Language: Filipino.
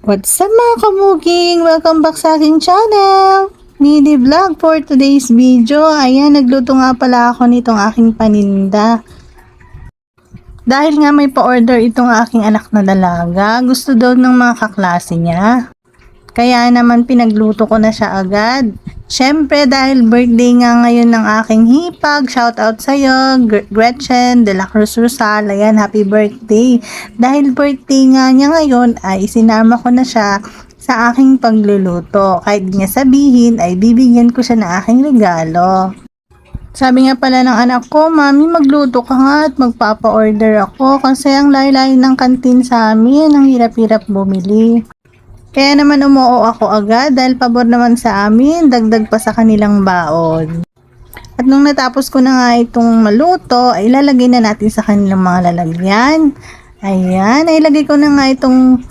What's up mga kamuging? Welcome back sa aking channel! Mini vlog for today's video. Ayan, nagluto nga pala ako nitong aking paninda. Dahil nga may pa-order itong aking anak na dalaga, gusto daw ng mga kaklase niya. Kaya naman pinagluto ko na siya agad. Syempre dahil birthday nga ngayon ng aking hipag, shout out sa'yo, Gretchen de la Cruz Rosal, ayan, happy birthday. Dahil birthday nga niya ngayon ay isinama ko na siya sa aking pagluluto. Kahit di niya sabihin ay bibigyan ko siya ng aking regalo. Sabi nga pala ng anak ko, Mami, magluto ka nga at magpapa-order ako kasi ang layo-layo ng kantin sa amin, ang hirap-hirap bumili. Kaya naman umuo ako agad dahil pabor naman sa amin, dagdag pa sa kanilang baon. At nung natapos ko na nga itong maluto, ay ilalagay na natin sa kanilang mga lalagyan. Ayan, ay ilagay ko na nga itong